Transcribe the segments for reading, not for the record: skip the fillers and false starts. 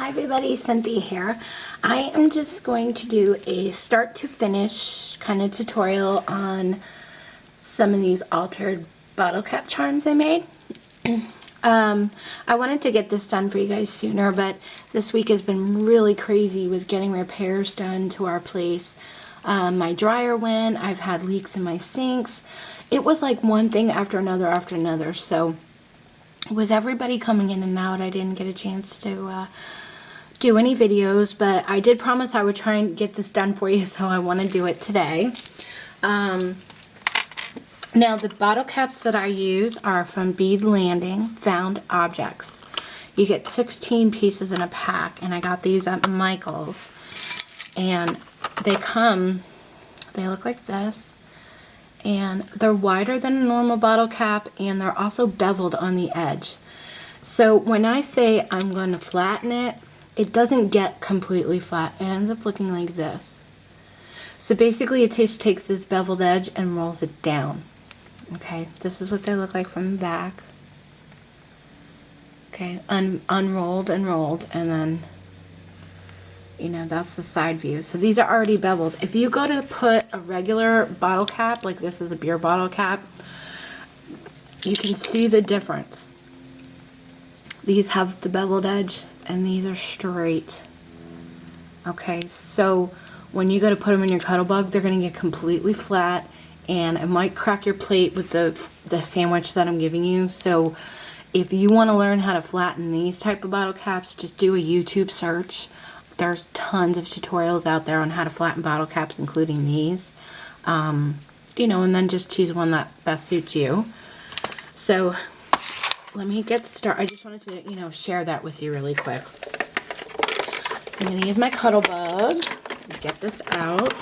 Hi everybody, Cynthia here. I am just going to do a start to finish kind of tutorial on some of these altered bottle cap charms I made. I wanted to get this done for you guys sooner, but this week has been really crazy with getting repairs done to our place. My dryer went, I've had leaks in my sinks. It was like one thing after another, so with everybody coming in and out, I didn't get a chance to do any videos, but I did promise I would try and get this done for you, so I want to do it today. Now the bottle caps that I use are from Bead Landing Found Objects. You get 16 pieces in a pack, and I got these at Michael's, and they look like this, and they're wider than a normal bottle cap, and they're also beveled on the edge. So when I say I'm going to flatten it, it doesn't get completely flat. It ends up looking like this. So basically it just takes this beveled edge and rolls it down. Okay, this is what they look like from the back. Okay, unrolled and rolled, and then, you know, that's the side view. So these are already beveled. If you go to put a regular bottle cap, like this is a beer bottle cap, you can see the difference. These have the beveled edge, and these are straight. Okay, so when you go to put them in your Cuttlebug, they're going to get completely flat, and it might crack your plate with the sandwich that I'm giving you. So if you want to learn how to flatten these type of bottle caps, just do a YouTube search. There's tons of tutorials out there on how to flatten bottle caps, including these. You know, and then just choose one that best suits you. So let me get started. I just wanted to, you know, share that with you really quick. So I'm going to use my Cuttlebug, get this out,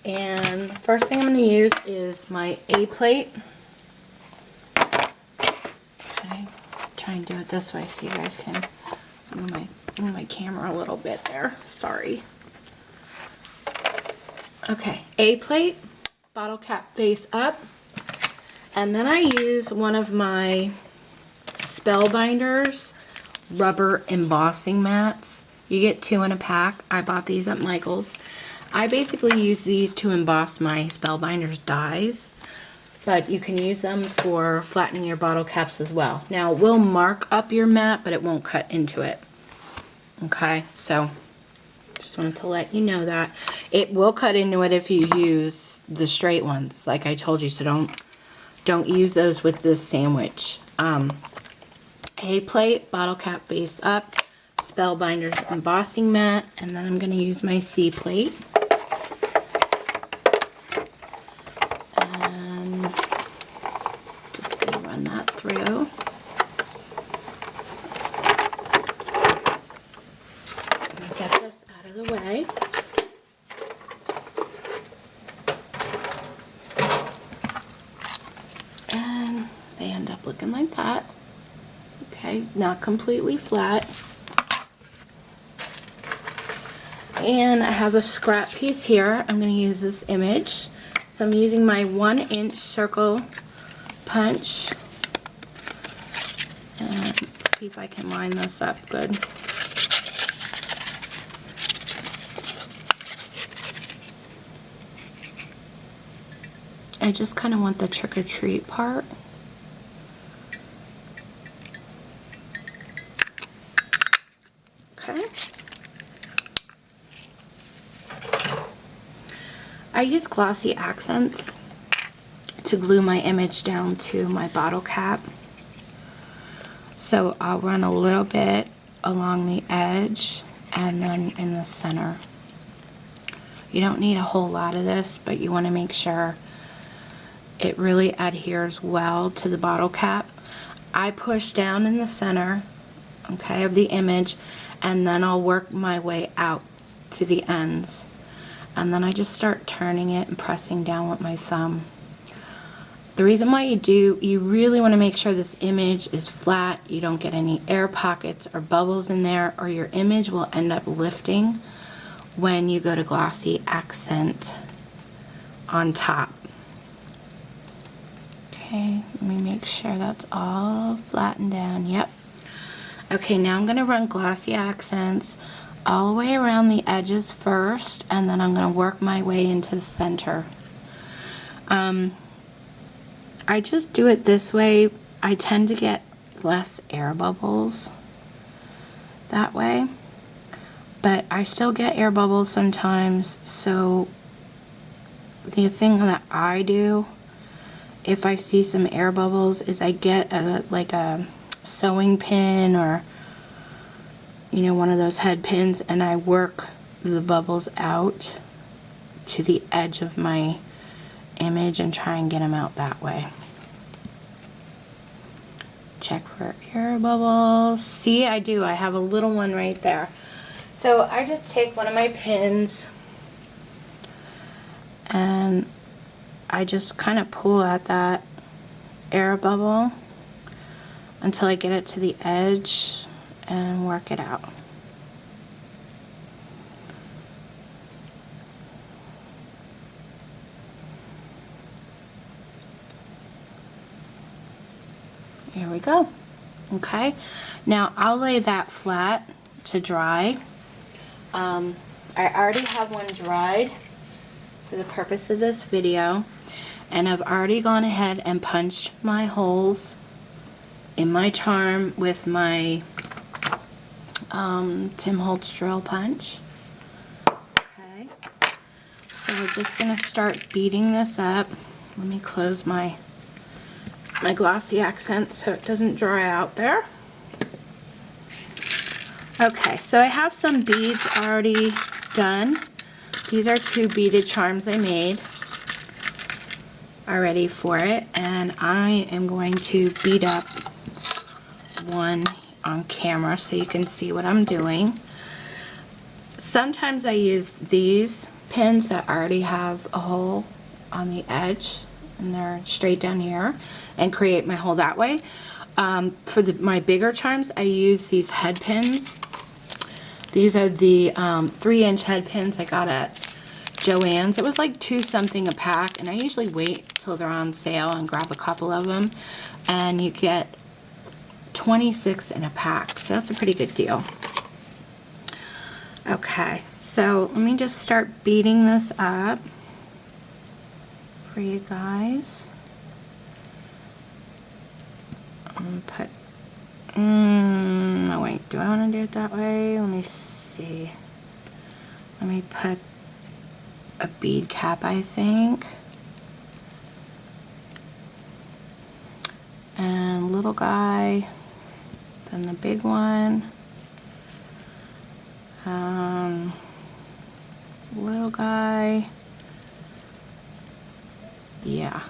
and the first thing I'm going to use is my A-plate. Okay, try and do it this way so you guys can move my camera a little bit there. Sorry. Okay, A-plate, bottle cap face up, and then I use one of my Spellbinders rubber embossing mats. You get 2 in a pack. I bought these at Michael's. I basically use these to emboss my Spellbinders dies, but you can use them for flattening your bottle caps as well. Now it will mark up your mat, but it won't cut into it. Okay, so just wanted to let you know that it will cut into it if you use the straight ones, like I told you. So don't use those with this sandwich. A-plate, bottle cap face up, Spellbinders embossing mat, and then I'm going to use my C-plate. And just going to run that through. Let me get this out of the way. And they end up looking like that. Okay, not completely flat. And I have a scrap piece here. I'm going to use this image. So I'm using my 1-inch circle punch. And let's see if I can line this up good. I just kind of want the trick-or-treat part. Okay. I use glossy accents to glue my image down to my bottle cap. So I'll run a little bit along the edge and then in the center. You don't need a whole lot of this, but you want to make sure it really adheres well to the bottle cap. I push down in the center, okay, of the image, and then I'll work my way out to the ends. And then I just start turning it and pressing down with my thumb. The reason why you really want to make sure this image is flat, you don't get any air pockets or bubbles in there, or your image will end up lifting when you go to glossy accent on top. Okay, let me make sure that's all flattened down. Yep. Okay, now I'm going to run Glossy Accents all the way around the edges first, and then I'm going to work my way into the center. I just do it this way. I tend to get less air bubbles that way, but I still get air bubbles sometimes. So the thing that I do if I see some air bubbles is I get like a sewing pin, or one of those head pins, and I work the bubbles out to the edge of my image and try and get them out that way. Check for air bubbles. See, I do. I have a little one right there. So I just take one of my pins and I just kind of pull at that air bubble until I get it to the edge and work it out. Here we go. Okay, now I'll lay that flat to dry. I already have one dried for the purpose of this video, and I've already gone ahead and punched my holes in my charm with my Tim Holtz drill punch. Okay, so we're just gonna start beating this up. Let me close my Glossy Accent so it doesn't dry out there. Okay, so I have some beads already done. These are 2 beaded charms I made already for it, and I am going to bead up one on camera so you can see what I'm doing. Sometimes I use these pins that already have a hole on the edge and they're straight down here, and create my hole that way. For my bigger charms, I use these head pins. These are the 3-inch head pins I got at Joann's. It was like $2 something a pack, and I usually wait till they're on sale and grab a couple of them, and you get 26 in a pack, so that's a pretty good deal. Okay, so let me just start beating this up for you guys. I'm gonna put, no wait, do I want to do it that way? Let me see. Let me put a bead cap, I think. And little guy, then the big one. Little guy. Yeah.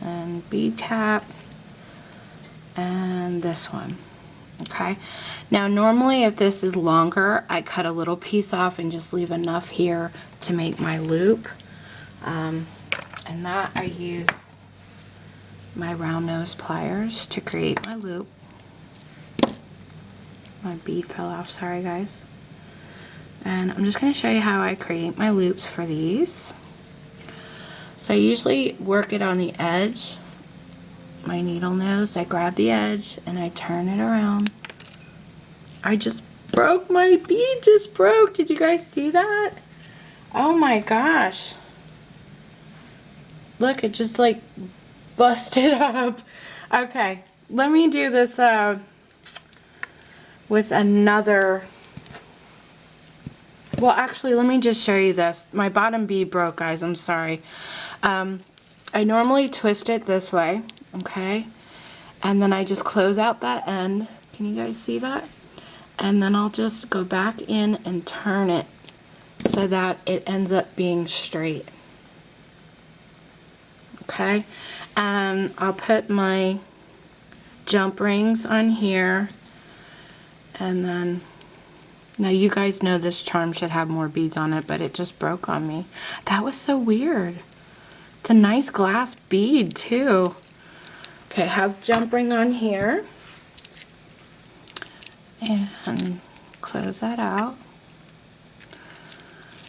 And bead cap. And this one. Okay, now normally if this is longer, I cut a little piece off and just leave enough here to make my loop, and that I use my round nose pliers to create my loop. My bead fell off, sorry guys. And I'm just going to show you how I create my loops for these. So I usually work it on the edge. My needle nose, I grab the edge and I turn it around. I just broke, my bead just broke. Did you guys see that? Oh my gosh. Look, it just like busted up. Okay, let me do this with another. Well, actually, let me just show you this. My bottom bead broke, guys. I'm sorry. I normally twist it this way, okay? And then I just close out that end. Can you guys see that? And then I'll just go back in and turn it so that it ends up being straight. Okay? I'll put my jump rings on here. And then, now you guys know this charm should have more beads on it, but it just broke on me. That was so weird. It's a nice glass bead too. Okay, have jump ring on here. And close that out.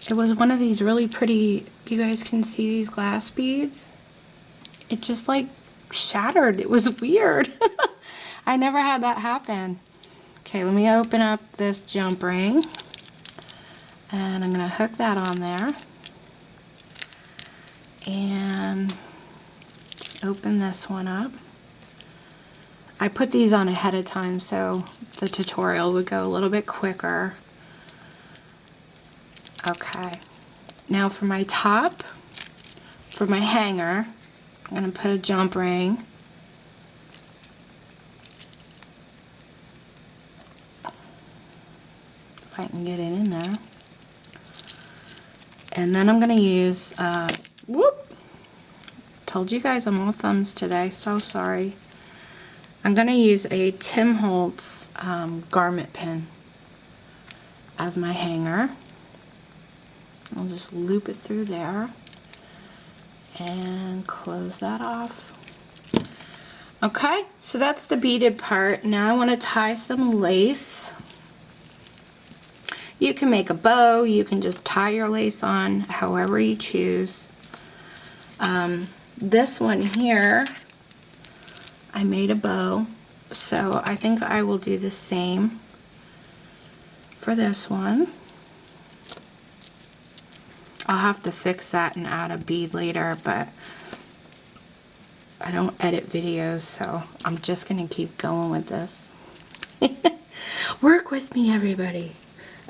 It was one of these really pretty, you guys can see these glass beads. It just like shattered. It was weird. I never had that happen. Okay, let me open up this jump ring, and I'm going to hook that on there, and open this one up. I put these on ahead of time so the tutorial would go a little bit quicker. Okay, now for my top, for my hanger, I'm going to put a jump ring. If I can get it in there. And then I'm going to use, whoop, told you guys I'm all thumbs today, so sorry. I'm going to use a Tim Holtz garment pin as my hanger. I'll just loop it through there and close that off. Okay, so that's the beaded part. Now I want to tie some lace. You can make a bow, you can just tie your lace on however you choose. This one here, I made a bow, so I think I will do the same for this one. I'll have to fix that and add a bead later, but I don't edit videos, so I'm just gonna keep going with this. Work with me, everybody.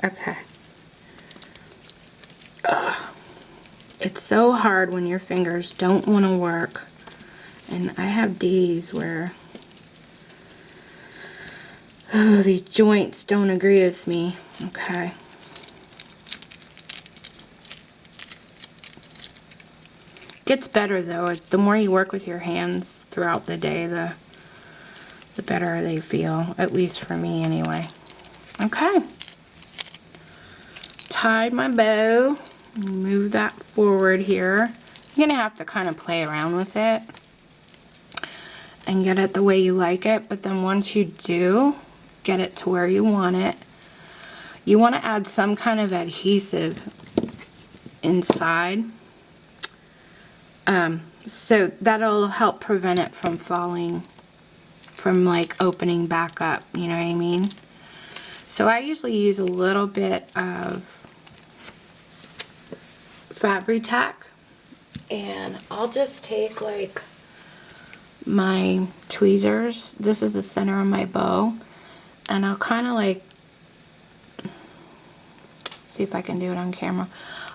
Okay. Ugh. It's so hard when your fingers don't want to work, and I have days where these joints don't agree with me. Okay. Gets better though. The more you work with your hands throughout the day, the better they feel, at least for me anyway. Okay. Tied my bow. Move that forward here. You're gonna have to kind of play around with it and get it the way you like it, but then once you do get it to where you want it, you want to add some kind of adhesive inside, so that'll help prevent it from falling, from like opening back up, you know what I mean? So I usually use a little bit of Fabri-Tac, and I'll just take like my tweezers, this is the center of my bow, and I'll kind of like, see if I can do it on camera,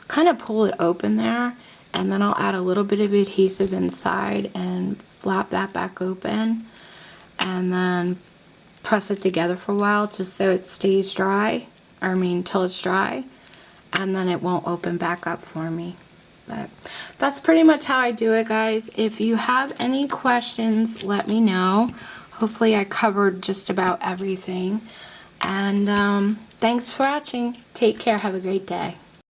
kind of pull it open there, and then I'll add a little bit of adhesive inside and flap that back open, and then press it together for a while just so it stays dry, or I mean till it's dry, and then it won't open back up for me. But that's pretty much how I do it, guys. If you have any questions, let me know. Hopefully I covered just about everything. And thanks for watching. Take care. Have a great day.